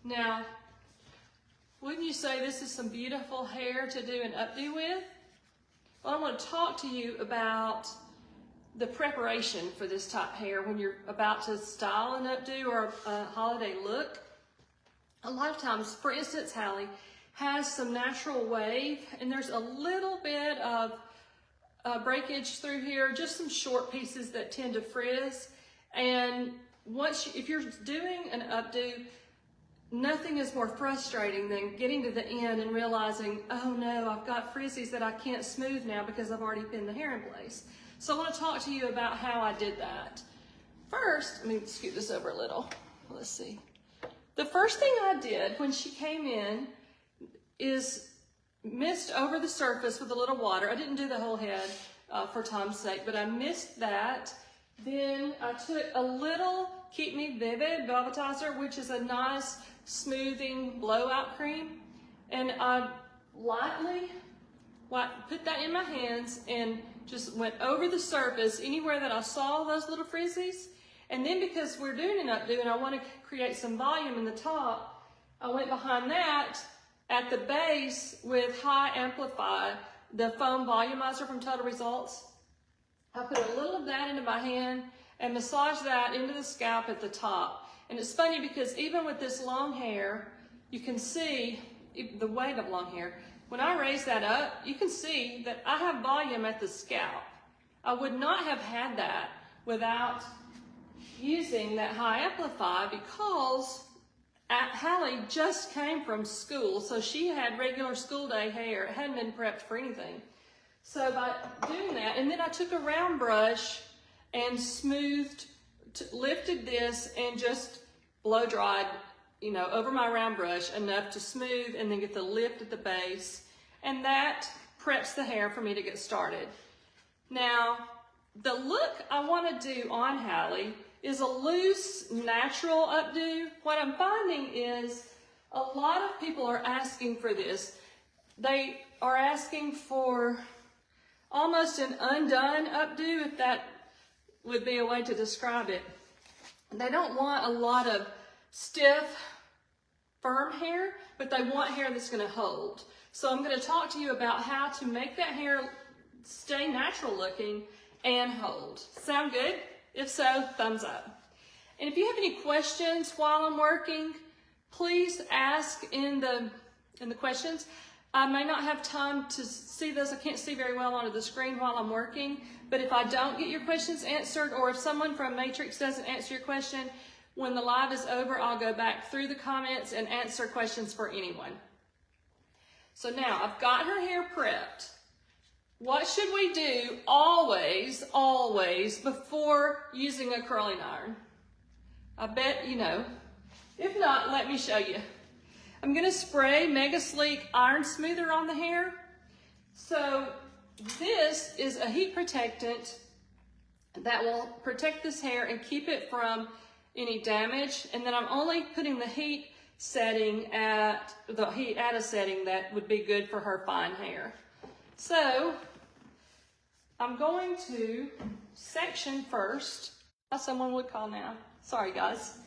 Now, wouldn't you say this is some beautiful hair to do an updo with? Well, I want to talk to you about the preparation for this type hair when you're about to style an updo or a holiday look. A lot of times, for instance, Hallie has some natural wave, and there's a little bit of breakage through here, just some short pieces that tend to frizz. And if you're doing an updo, nothing is more frustrating than getting to the end and realizing, oh no, I've got frizzies that I can't smooth now because I've already pinned the hair in place. So I want to talk to you about how I did that. First, let me scoot this over a little. Let's see. The first thing I did when she came in is mist over the surface with a little water. I didn't do the whole head for time's sake, but I mist that. Then I took a little Keep Me Vivid Velvetizer, which is a nice smoothing blowout cream, and I lightly put that in my hands and just went over the surface anywhere that I saw those little frizzies. And then because we're doing an updo and I want to create some volume in the top, I went behind that at the base with High Amplify, the foam volumizer from Total Results. I put a little of that into my hand and massage that into the scalp at the top. And it's funny because even with this long hair, you can see the weight of long hair. When I raise that up, you can see that I have volume at the scalp. I would not have had that without using that High Amplify, because Hallie just came from school, so she had regular school day hair. It hadn't been prepped for anything. So by doing that, and then I took a round brush and smoothed, lifted this and just blow dried, over my round brush enough to smooth and then get the lift at the base. And that preps the hair for me to get started. Now, the look I want to do on Hallie is a loose, natural updo. What I'm finding is a lot of people are asking for this. They are asking for almost an undone updo, if that would be a way to describe it. They don't want a lot of stiff, firm hair, but they want hair that's going to hold. So I'm going to talk to you about how to make that hair stay natural looking and hold. Sound good? If so, thumbs up. And if you have any questions while I'm working, please ask in the questions. I may not have time to see those. I can't see very well onto the screen while I'm working, but if I don't get your questions answered, or if someone from Matrix doesn't answer your question, when the live is over, I'll go back through the comments and answer questions for anyone. So now I've got her hair prepped. What should we do always before using a curling iron? I bet you know. If not, let me show you. I'm going to spray Mega Sleek Iron Smoother on the hair. So this is a heat protectant that will protect this hair and keep it from any damage. And then I'm only putting the heat setting at a setting that would be good for her fine hair. So I'm going to section first, as someone would call now. Sorry guys.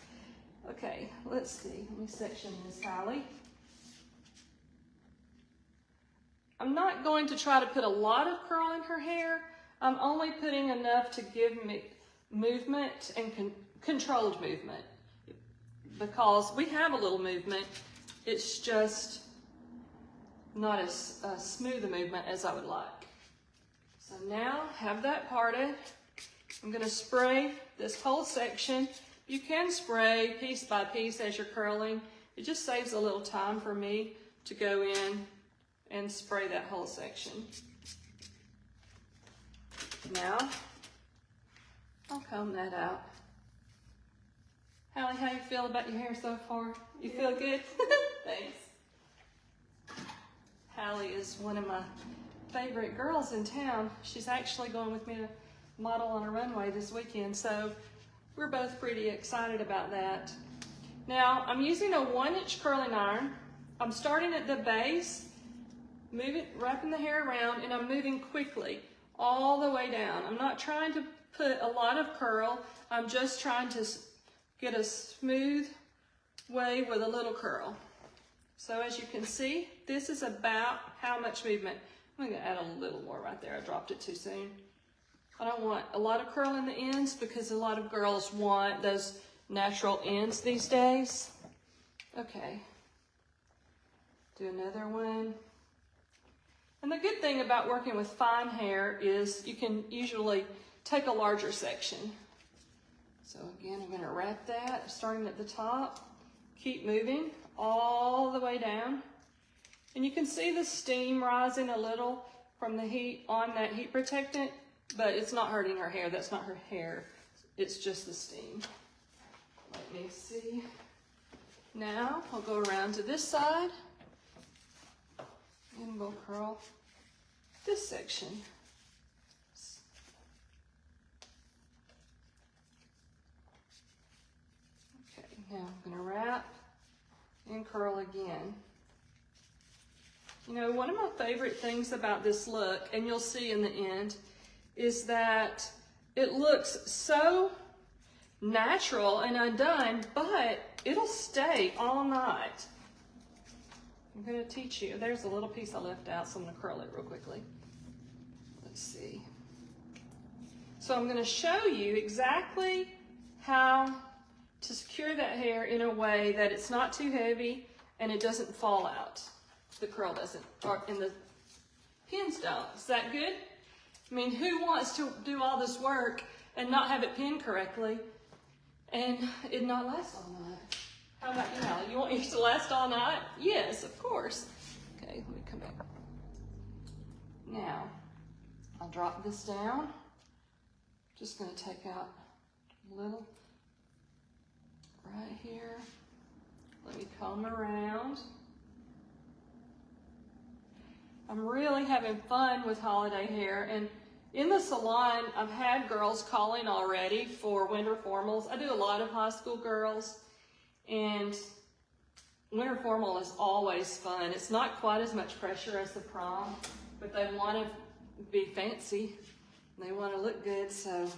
Okay, let's see. Let me section this Hallie. I'm not going to try to put a lot of curl in her hair. I'm only putting enough to give me movement and controlled movement, because we have a little movement. It's just not as smooth a movement as I would like. So now, have that parted. I'm going to spray this whole section. You can spray piece by piece as you're curling. It just saves a little time for me to go in and spray that whole section. Now, I'll comb that out. Hallie, how you feel about your hair so far? You feel good? Thanks. Hallie is one of my favorite girls in town. She's actually going with me to model on a runway this weekend, so we're both pretty excited about that. Now, I'm using a 1-inch curling iron. I'm starting at the base, wrapping the hair around, and I'm moving quickly all the way down. I'm not trying to put a lot of curl. I'm just trying to get a smooth wave with a little curl. So as you can see, this is about how much movement. I'm gonna add a little more right there. I dropped it too soon. I don't want a lot of curl in the ends because a lot of girls want those natural ends these days. Okay, do another one. And the good thing about working with fine hair is you can usually take a larger section. So again, I'm gonna wrap that, starting at the top, keep moving all the way down. And you can see the steam rising a little from the heat on that heat protectant, but it's not hurting her hair. That's not her hair. It's just the steam. Let me see. Now I'll go around to this side and we'll curl this section. Okay, now I'm going to wrap and curl again. You know, one of my favorite things about this look, and you'll see in the end, is that it looks so natural and undone, but it'll stay all night. I'm going to teach you. There's a little piece I left out, so I'm going to curl it real quickly. Let's see. So I'm going to show you exactly how to secure that hair in a way that it's not too heavy and it doesn't fall out. The curl doesn't, and the pins don't. Is that good? I mean, who wants to do all this work and not have it pinned correctly and it not last all night? How about you, Allie? You want yours to last all night? Yes, of course. Okay, let me come back. Now, I'll drop this down. Just going to take out a little right here. Let me comb around. I'm really having fun with holiday hair, and in the salon, I've had girls calling already for winter formals. I do a lot of high school girls, and winter formal is always fun. It's not quite as much pressure as the prom, but they want to be fancy, and they want to look good, so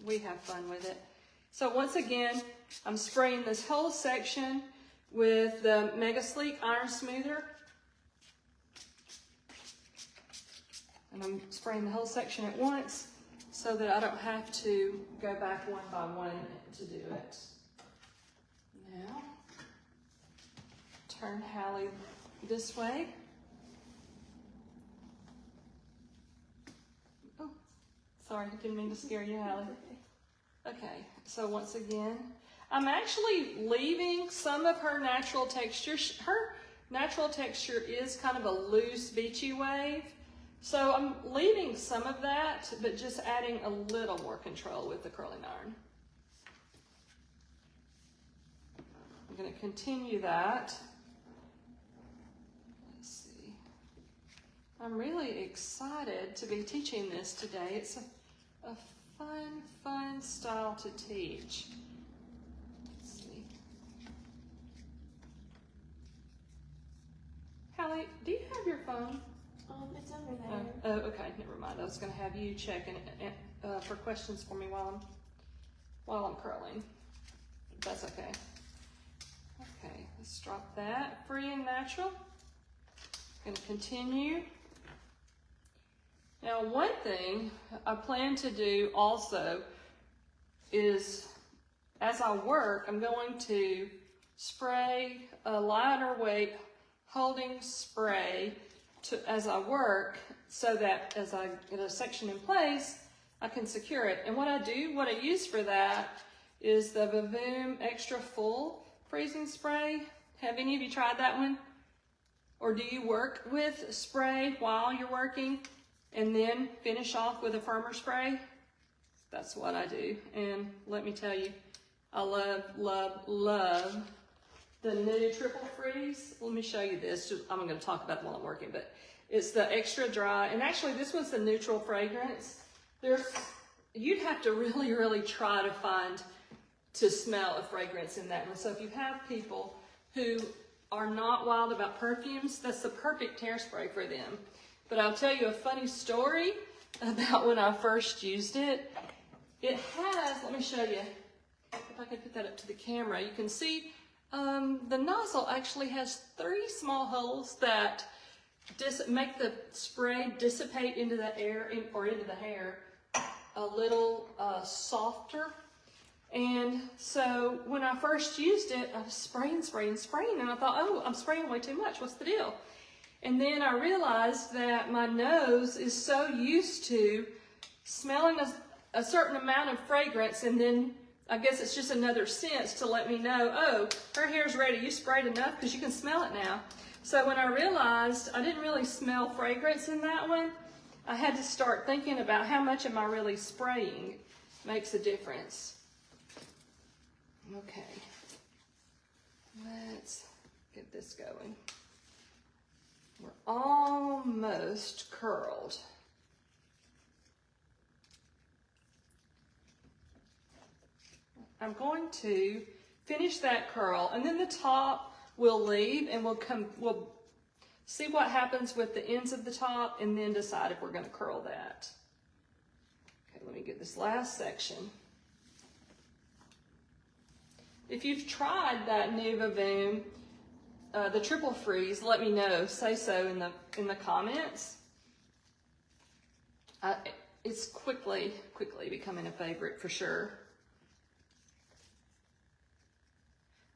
we have fun with it. So once again, I'm spraying this whole section with the Mega Sleek Iron Smoother. And I'm spraying the whole section at once so that I don't have to go back one by one to do it. Now, turn Hallie this way. Oh, sorry, didn't mean to scare you, Hallie. Okay, so once again, I'm actually leaving some of her natural texture. Her natural texture is kind of a loose, beachy wave. So I'm leaving some of that, but just adding a little more control with the curling iron. I'm going to continue that. Let's see. I'm really excited to be teaching this today. It's a fun style to teach. Let's see. Hallie, do you have your phone? It's over there. Oh, okay, never mind. I was going to have you check for questions for me while I'm curling. That's okay. Okay, let's drop that. Free and natural. Going to continue. Now, one thing I plan to do also is, as I work, I'm going to spray a lighter weight holding spray as I work, so that as I get a section in place, I can secure it. And what I use for that is the Vavoom Extra Full Freezing Spray. Have any of you tried that one? Or do you work with spray while you're working and then finish off with a firmer spray? That's what I do. And let me tell you, I love the new Triple Freeze. Let me show you this. I'm going to talk about it while I'm working, but it's the extra dry. And actually, this one's the neutral fragrance. You'd have to really try to smell a fragrance in that one. So if you have people who are not wild about perfumes, that's the perfect hairspray for them. But I'll tell you a funny story about when I first used it. It has, let me show you, if I can put that up to the camera, you can see The nozzle actually has 3 small holes that make the spray dissipate into the air or into the hair a little softer. And so when I first used it, I was spraying, and I thought, oh, I'm spraying way too much. What's the deal? And then I realized that my nose is so used to smelling a certain amount of fragrance, and then I guess it's just another sense to let me know, oh, her hair's ready. You sprayed enough because you can smell it now. So when I realized I didn't really smell fragrance in that one, I had to start thinking about how much am I really spraying. Makes a difference. Okay, let's get this going. We're almost curled. I'm going to finish that curl, and then the top we'll leave, and we'll see what happens with the ends of the top, and then decide if we're going to curl that. Okay, let me get this last section. If you've tried that new Vavoom, the triple freeze, let me know. Say so in the comments. It's quickly becoming a favorite for sure.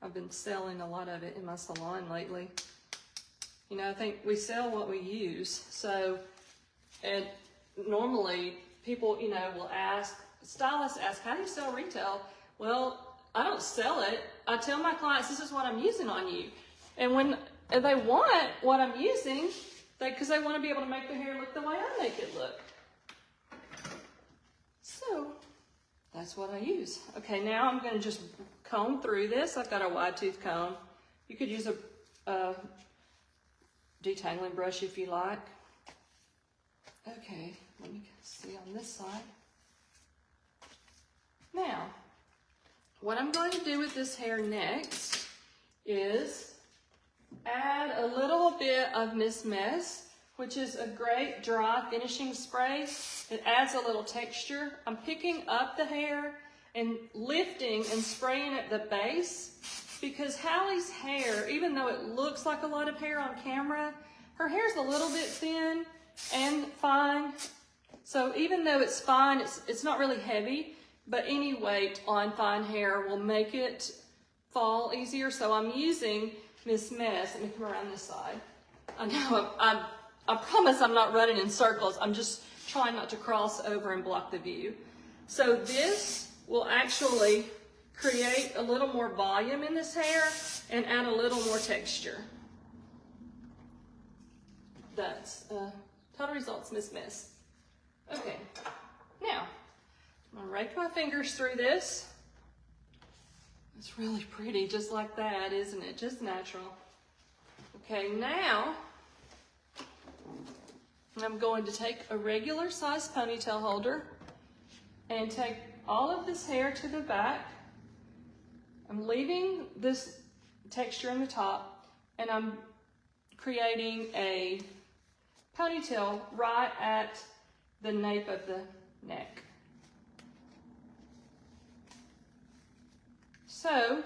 I've been selling a lot of it in my salon lately. You know, I think we sell what we use. So, and normally people, you know, will ask, stylists ask, how do you sell retail? Well, I don't sell it. I tell my clients, this is what I'm using on you. And when they want what I'm using, because they want to be able to make their hair look the way I make it look. So, that's what I use. Okay, now I'm going to just comb through this. I've got a wide tooth comb. You could use a detangling brush if you like. Okay, let me see on this side. Now, what I'm going to do with this hair next is add a little bit of Miss Mess, which is a great dry finishing spray. It adds a little texture. I'm picking up the hair and lifting and spraying at the base, because Hallie's hair, even though it looks like a lot of hair on camera, her hair's a little bit thin and fine. So even though it's fine, it's not really heavy, but any weight on fine hair will make it fall easier. So I'm using Miss Mess. Let me come around this side. I know I promise I'm not running in circles. I'm just trying not to cross over and block the view. So this will actually create a little more volume in this hair and add a little more texture. That's total results, Miss Mess. Okay, now I'm gonna rake my fingers through this. It's really pretty, just like that, isn't it? Just natural. Okay, now I'm going to take a regular size ponytail holder and take all of this hair to the back. I'm leaving this texture in the top, and I'm creating a ponytail right at the nape of the neck. So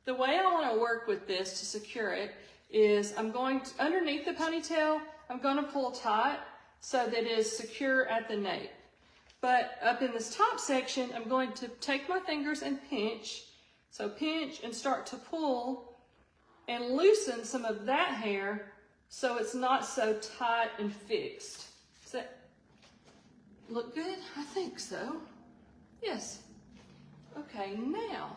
the way I want to work with this to secure it is I'm going to, underneath the ponytail, I'm going to pull tight so that it is secure at the nape. But up in this top section, I'm going to take my fingers and pinch. So pinch and start to pull and loosen some of that hair so it's not so tight and fixed. Does that look good? I think so. Yes. Okay, now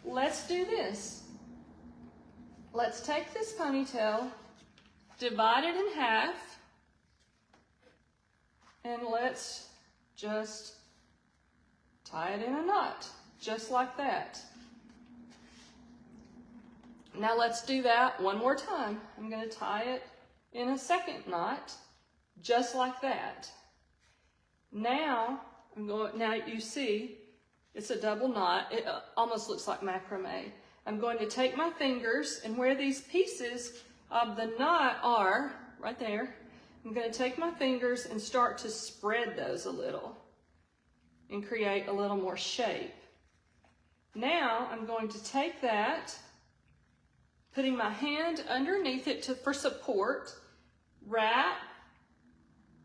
let's do this. Let's take this ponytail, divide it in half, and let's just tie it in a knot, just like that. Now let's do that one more time. I'm going to tie it in a second knot, just like that. Now you see it's a double knot. It almost looks like macrame. I'm going to take my fingers, and where these pieces of the knot are, right there, I'm going to take my fingers and start to spread those a little and create a little more shape. Now I'm going to take that, putting my hand underneath it for support, wrap,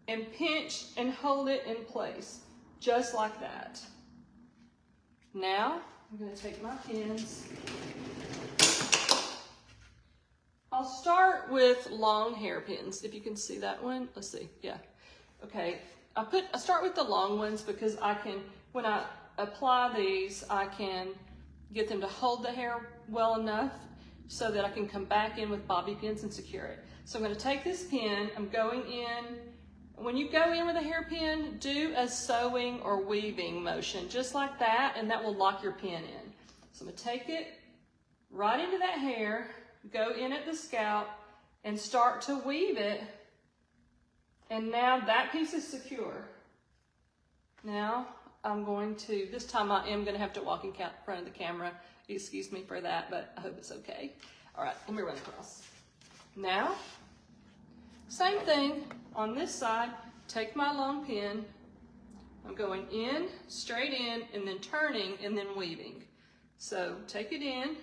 and pinch and hold it in place, just like that. Now, I'm going to take my pins. I'll start with long hairpins, if you can see that one. Let's see, yeah. Okay, I start with the long ones because I can, when I apply these, I can get them to hold the hair well enough so that I can come back in with bobby pins and secure it. So I'm going to take this pin, I'm going in. When you go in with a hairpin, do a sewing or weaving motion, just like that, and that will lock your pin in. So I'm going to take it right into that hair, go in at the scalp, and start to weave it. And now that piece is secure. Now I'm going to, this time I am going to have to walk in front of the camera. Excuse me for that, but I hope it's okay. All right, let me run across. Now, same thing on this side. Take my long pin. I'm going in, straight in, and then turning, and then weaving. So take it in,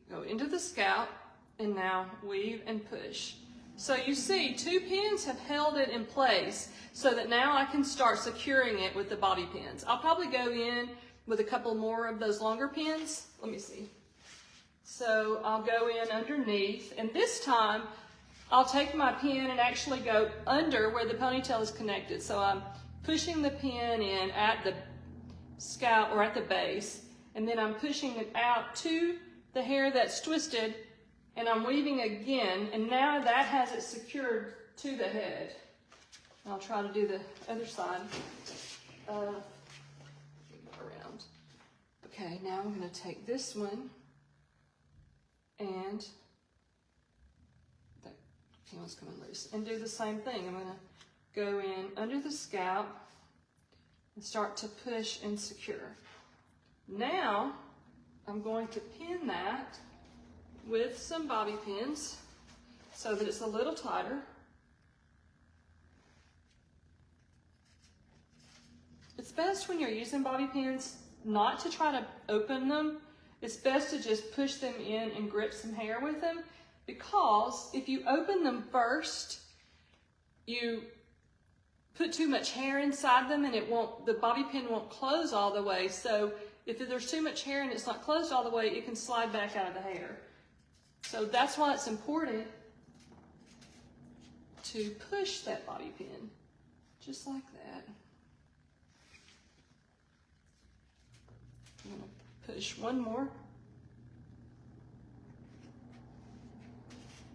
go into the scalp, and now weave and push. So you see, 2 pins have held it in place so that now I can start securing it with the bobby pins. I'll probably go in with a couple more of those longer pins. Let me see. So I'll go in underneath, and this time I'll take my pin and actually go under where the ponytail is connected. So I'm pushing the pin in at the scalp or at the base, and then I'm pushing it out to the hair that's twisted, and I'm weaving again, and now that has it secured to the head. I'll try to do the other side. Around. Okay, now I'm going to take this one, and that pin's coming loose, and do the same thing. I'm going to go in under the scalp and start to push and secure. Now I'm going to pin that with some bobby pins so that it's a little tighter. It's best when you're using bobby pins not to try to open them. It's best to just push them in and grip some hair with them, because if you open them first, you put too much hair inside them and the bobby pin won't close all the way. So if there's too much hair and it's not closed all the way, it can slide back out of the hair. So that's why it's important to push that bobby pin, just like that. I'm going to push one more.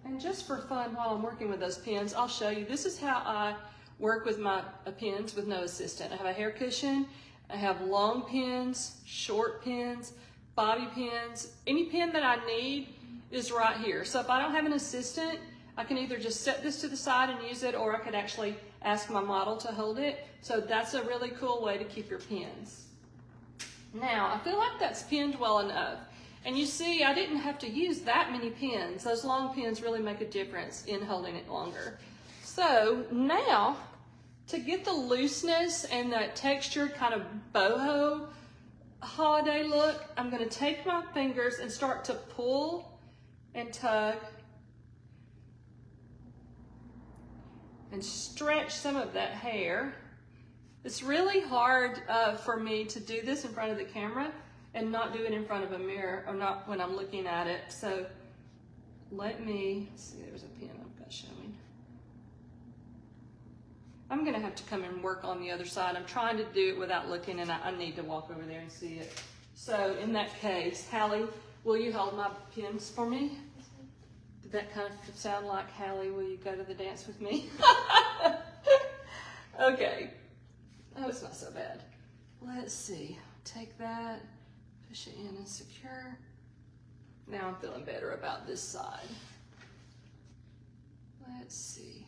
And just for fun, while I'm working with those pins, I'll show you. This is how I work with my pins with no assistant. I have a hair cushion. I have long pins, short pins, bobby pins. Any pin that I need is right here. So if I don't have an assistant, I can either just set this to the side and use it, or I could actually ask my model to hold it. So that's a really cool way to keep your pins. Now, I feel like that's pinned well enough. And you see, I didn't have to use that many pins. Those long pins really make a difference in holding it longer. So now, to get the looseness and that textured kind of boho holiday look, I'm going to take my fingers and start to pull and tug and stretch some of that hair. It's really hard for me to do this in front of the camera and not do it in front of a mirror, or not when I'm looking at it. So let me see, there's a pin I've got showing. I'm gonna have to come and work on the other side. I'm trying to do it without looking, and I need to walk over there and see it. So in that case, Hallie, will you hold my pins for me? Did that kind of sound like, Hallie, will you go to the dance with me? Okay. Oh, it's not so bad. Let's see. Take that, push it in and secure. Now I'm feeling better about this side. Let's see.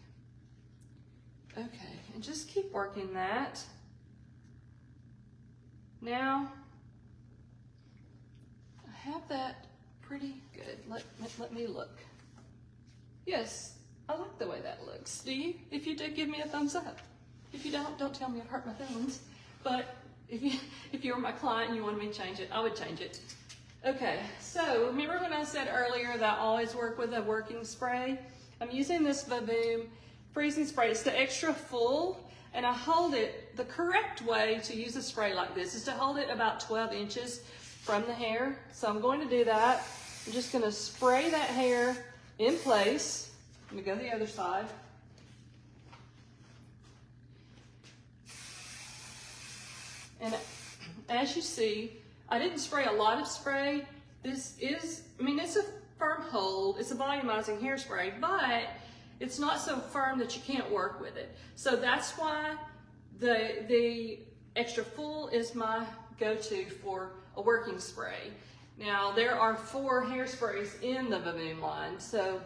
Okay, and just keep working that. Now, I have that pretty good. Let me look. Yes, I like the way that looks. Do you? If you do, give me a thumbs up. If you don't tell me I've hurt my feelings. But if you were my client and you wanted me to change it, I would change it. Okay, so remember when I said earlier that I always work with a working spray? I'm using this Vavoom freezing spray. It's the extra full, and I hold it, the correct way to use a spray like this is to hold it about 12 inches from the hair. So I'm going to do that. I'm just going to spray that hair in place. Let me go to the other side. And as you see, I didn't spray a lot of spray. This is, I mean, it's a firm hold. It's a volumizing hairspray, but it's not so firm that you can't work with it. So that's why the extra full is my go-to for a working spray. Now, there are 4 hairsprays in the Vavoom line, so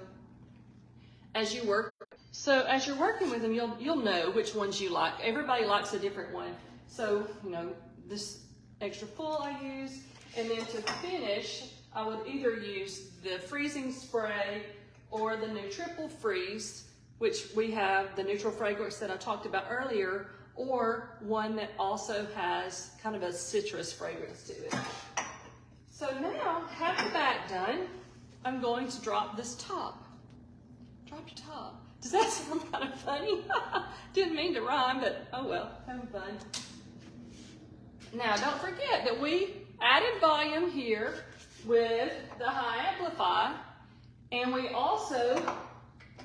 as you're working with them, you'll know which ones you like. Everybody likes a different one. So, you know, this extra full I use, and then to finish, I would either use the freezing spray or the new triple freeze, which we have the neutral fragrance that I talked about earlier, or one that also has kind of a citrus fragrance to it. So now, have the back done, I'm going to drop this top. Drop your top. Does that sound kind of funny? Didn't mean to rhyme, but oh well, having fun. Now, don't forget that we added volume here with the High Amplify, and we also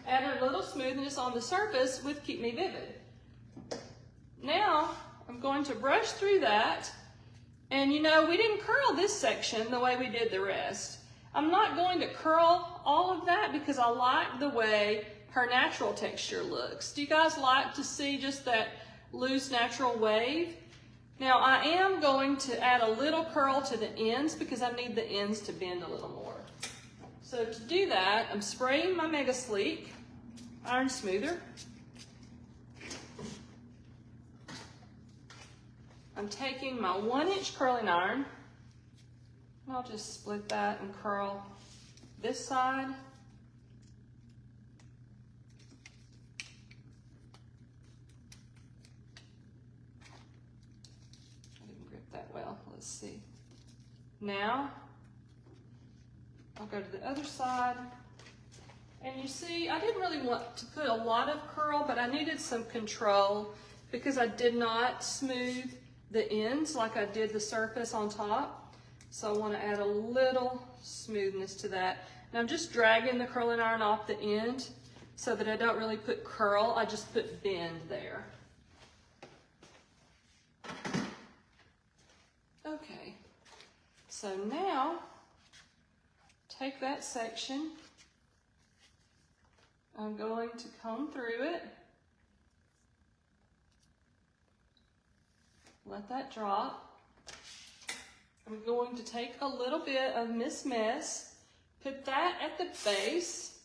added a little smoothness on the surface with Keep Me Vivid. Now, I'm going to brush through that, and you know, we didn't curl this section the way we did the rest. I'm not going to curl all of that because I like the way her natural texture looks. Do you guys like to see just that loose natural wave? Now I am going to add a little curl to the ends because I need the ends to bend a little more. So to do that, I'm spraying my Mega Sleek Iron Smoother. I'm taking my 1-inch curling iron, and I'll just split that and curl this side. I didn't grip that well. Let's see. Now, I'll go to the other side. And you see, I didn't really want to put a lot of curl, but I needed some control because I did not smooth the ends like I did the surface on top. So I want to add a little smoothness to that. Now I'm just dragging the curling iron off the end so that I don't really put curl, I just put bend there. Okay, so now take that section. I'm going to comb through it. Let that drop. I'm going to take a little bit of Miss Mess, put that at the base.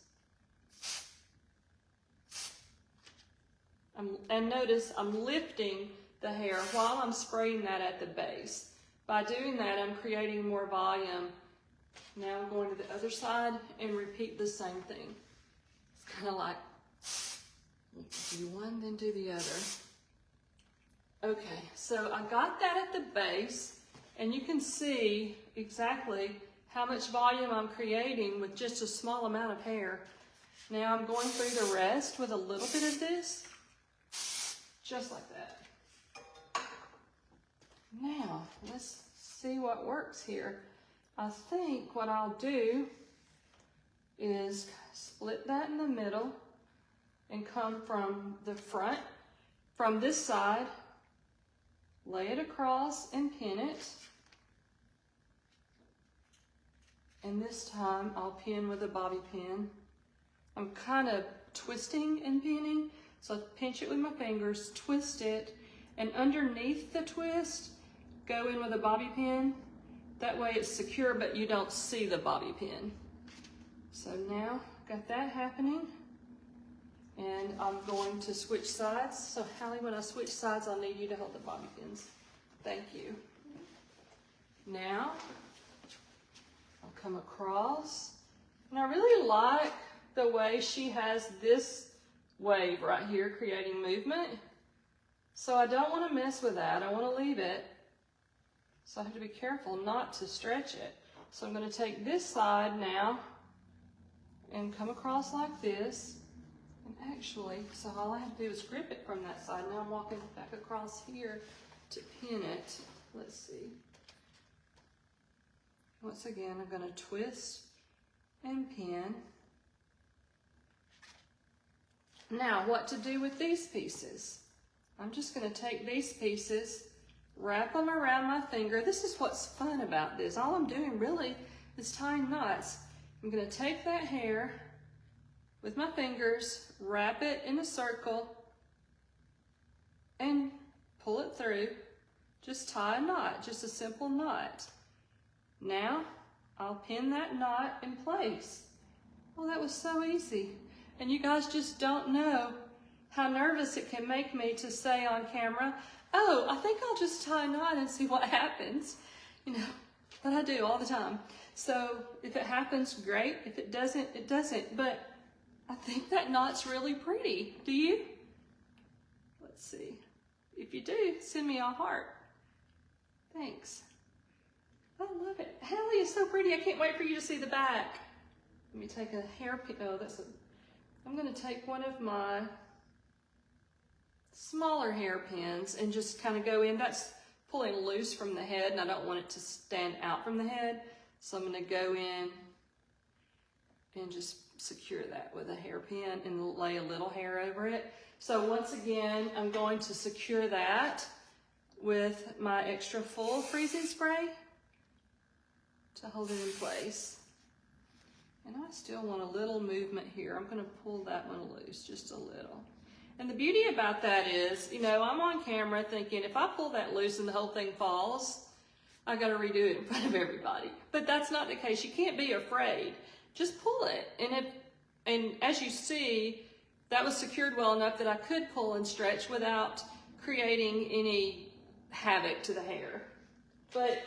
And notice I'm lifting the hair while I'm spraying that at the base. By doing that, I'm creating more volume. Now I'm going to the other side and repeat the same thing. It's kind of like, do one, then do the other. Okay, so I got that at the base, and you can see exactly how much volume I'm creating with just a small amount of hair. Now I'm going through the rest with a little bit of this, just like that. Now, let's see what works here. I think what I'll do is split that in the middle and come from the front, from this side, lay it across and pin it. And this time I'll pin with a bobby pin. I'm kind of twisting and pinning, so I pinch it with my fingers, twist it, and underneath the twist, go in with a bobby pin. That way it's secure, but you don't see the bobby pin. So now, got that happening. And I'm going to switch sides. So Hallie, when I switch sides, I'll need you to hold the bobby pins. Thank you. Now, I'll come across. And I really like the way she has this wave right here creating movement. So I don't want to mess with that. I want to leave it. So I have to be careful not to stretch it. So I'm going to take this side now and come across like this. And actually, so all I have to do is grip it from that side. Now I'm walking back across here to pin it. Let's see. Once again, I'm going to twist and pin. Now, what to do with these pieces? I'm just going to take these pieces, wrap them around my finger. This is what's fun about this. All I'm doing really is tying knots. I'm going to take that hair with my fingers, wrap it in a circle, and pull it through. Just tie a knot, just a simple knot. Now, I'll pin that knot in place. Oh, that was so easy. And you guys just don't know how nervous it can make me to say on camera, oh, I think I'll just tie a knot and see what happens. You know, but I do all the time. So if it happens, great. If it doesn't, it doesn't. But I think that knot's really pretty. Do you? Let's see. If you do, send me a heart. Thanks. I love it. Hallie is so pretty. I can't wait for you to see the back. Let me take a hairpin. Oh, I'm going to take one of my smaller hairpins and just kind of go in. That's pulling loose from the head, and I don't want it to stand out from the head. So I'm going to go in and just secure that with a hairpin and lay a little hair over it. So once again, I'm going to secure that with my extra full freezing spray to hold it in place. And I still want a little movement here. I'm going to pull that one loose just a little. And the beauty about that is, you know, I'm on camera thinking if I pull that loose and the whole thing falls, I got to redo it in front of everybody. But that's not the case. You can't be afraid. Just pull it. And as you see, that was secured well enough that I could pull and stretch without creating any havoc to the hair. But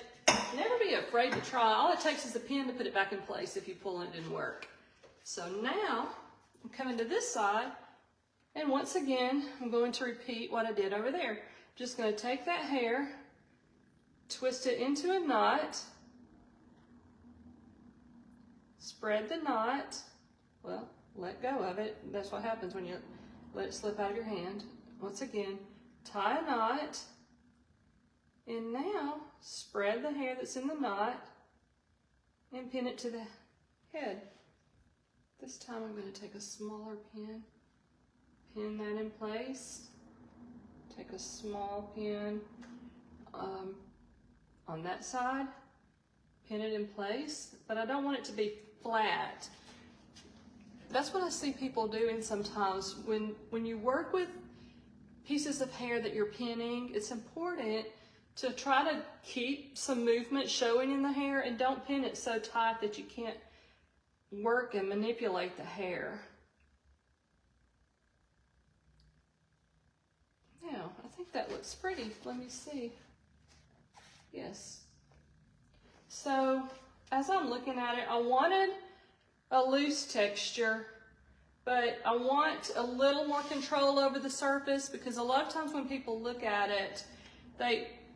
never be afraid to try. All it takes is a pin to put it back in place if you pull and it didn't work. So now I'm coming to this side, and once again, I'm going to repeat what I did over there. Just going to take that hair, twist it into a knot, spread the knot, well, let go of it. That's what happens when you let it slip out of your hand. Once again, tie a knot, and now spread the hair that's in the knot and pin it to the head. This time I'm going to take a smaller pin, pin that in place, take a small pin on that side, pin it in place, but I don't want it to be flat. That's what I see people doing sometimes. When you work with pieces of hair that you're pinning, it's important to try to keep some movement showing in the hair and don't pin it so tight that you can't work and manipulate the hair. Now, I think that looks pretty. Let me see. Yes. So, as I'm looking at it, I wanted a loose texture, but I want a little more control over the surface because a lot of times when people look at it,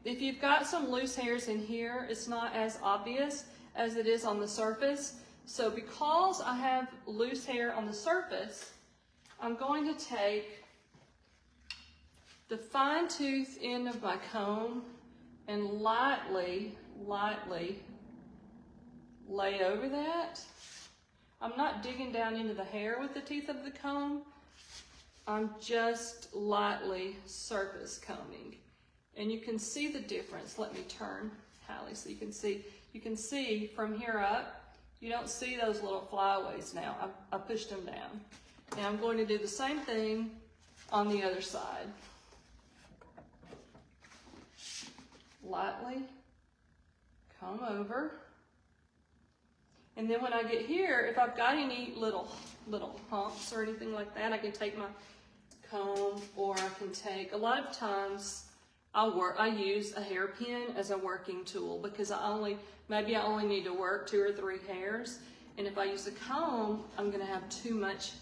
if you've got some loose hairs in here, it's not as obvious as it is on the surface. So because I have loose hair on the surface, I'm going to take the fine tooth end of my comb and lightly lay over that. I'm not digging down into the hair with the teeth of the comb. I'm just lightly surface combing. And you can see the difference. Let me turn, Hallie, so you can see. You can see from here up, you don't see those little flyaways now. I pushed them down. Now I'm going to do the same thing on the other side. Lightly comb over. And then when I get here, if I've got any little humps or anything like that, I can take my comb, or I can take, a lot of times I use a hairpin as a working tool because maybe I only need to work 2 or 3 hairs. And if I use a comb, I'm gonna have too much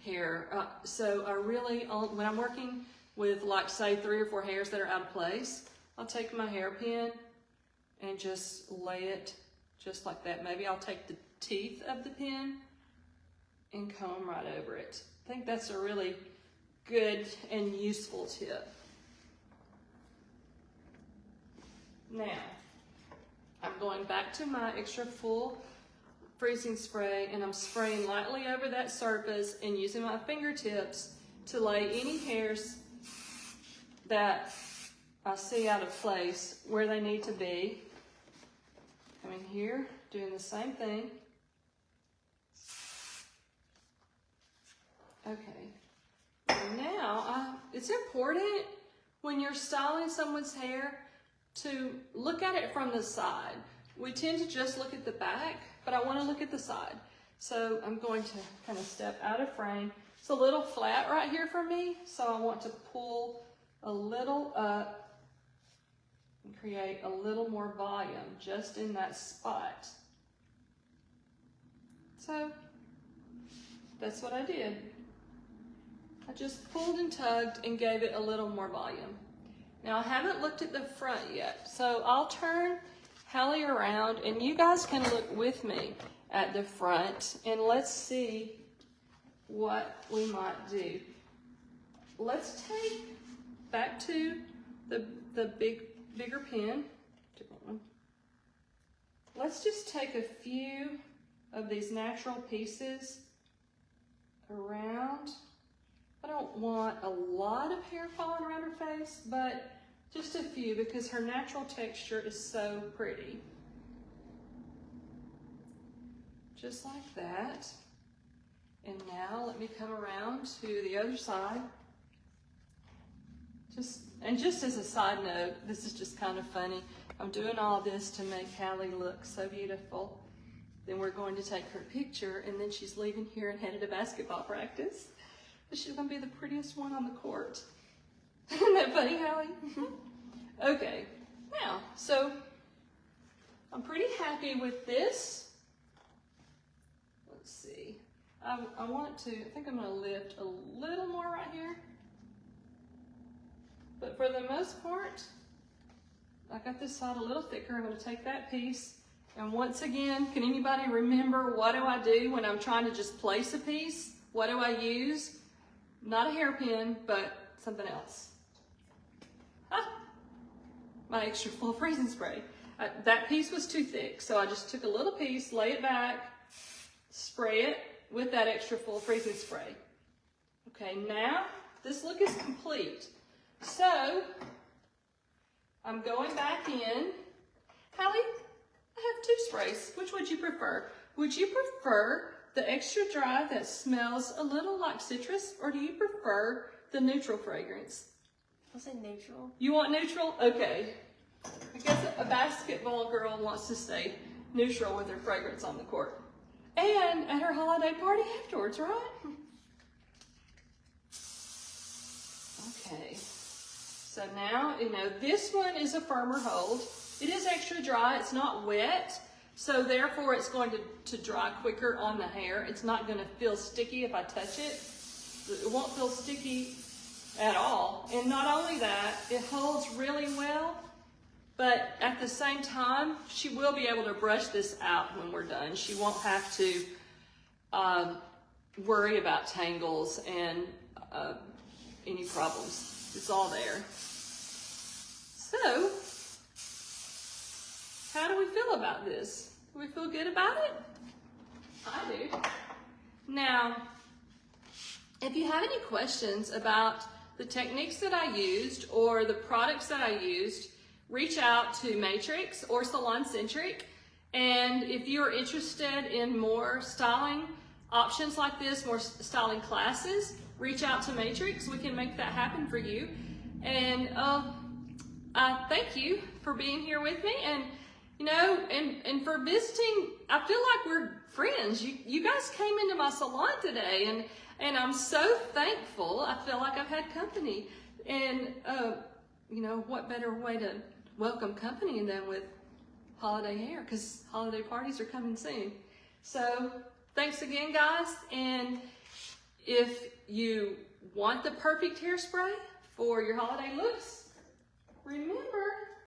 hair. So I really, when I'm working with like say 3 or 4 hairs that are out of place, I'll take my hairpin and just lay it just like that. Maybe I'll take the teeth of the pin and comb right over it. I think that's a really good and useful tip. Now, I'm going back to my extra full freezing spray, and I'm spraying lightly over that surface and using my fingertips to lay any hairs that I see out of place where they need to be. Coming here, doing the same thing. Okay. Now, it's important when you're styling someone's hair to look at it from the side. We tend to just look at the back, but I want to look at the side. So I'm going to kind of step out of frame. It's a little flat right here for me, so I want to pull a little up and create a little more volume just in that spot. So that's what I did. I just pulled and tugged and gave it a little more volume. Now I haven't looked at the front yet, so I'll turn Hallie around and you guys can look with me at the front and let's see what we might do. Let's take back to the bigger pin, different one. Let's just take a few of these natural pieces around. I don't want a lot of hair falling around her face, but just a few because her natural texture is so pretty. Just like that. And now let me come around to the other side. Just as a side note, this is just kind of funny. I'm doing all this to make Hallie look so beautiful. Then we're going to take her picture, and then she's leaving here and headed to basketball practice. She's gonna be the prettiest one on the court. Isn't that funny, Hallie? Okay, now, so I'm pretty happy with this. Let's see. I think I'm gonna lift a little more right here. But for the most part, I got this side a little thicker. I'm gonna take that piece. And once again, can anybody remember what do I do when I'm trying to just place a piece? What do I use? Not a hairpin, but something else. My extra full freezing spray. That piece was too thick, so I just took a little piece, lay it back, spray it with that extra full freezing spray. Okay, now this look is complete. So I'm going back in. Hallie, I have two sprays. Which would you prefer? Would you prefer the extra dry that smells a little like citrus, or do you prefer the neutral fragrance? I'll say neutral. You want neutral? Okay. I guess a basketball girl wants to stay neutral with her fragrance on the court. And at her holiday party afterwards, right? Okay. So now, this one is a firmer hold. It is extra dry. It's not wet. So therefore, it's going to dry quicker on the hair. It's not going to feel sticky if I touch it. It won't feel sticky at all. And not only that, it holds really well, but at the same time, she will be able to brush this out when we're done. She won't have to worry about tangles and any problems. It's all there. So, how do we feel about this? Do we feel good about it? I do. Now, if you have any questions about the techniques that I used or the products that I used, reach out to Matrix or Salon Centric. And if you're interested in more styling options like this, more styling classes, reach out to Matrix. We can make that happen for you. And I thank you for being here with me. And and for visiting. I feel like we're friends. You guys came into my salon today, and I'm so thankful. I feel like I've had company. And, what better way to welcome company than with holiday hair, because holiday parties are coming soon. So thanks again, guys. And if you want the perfect hairspray for your holiday looks, remember,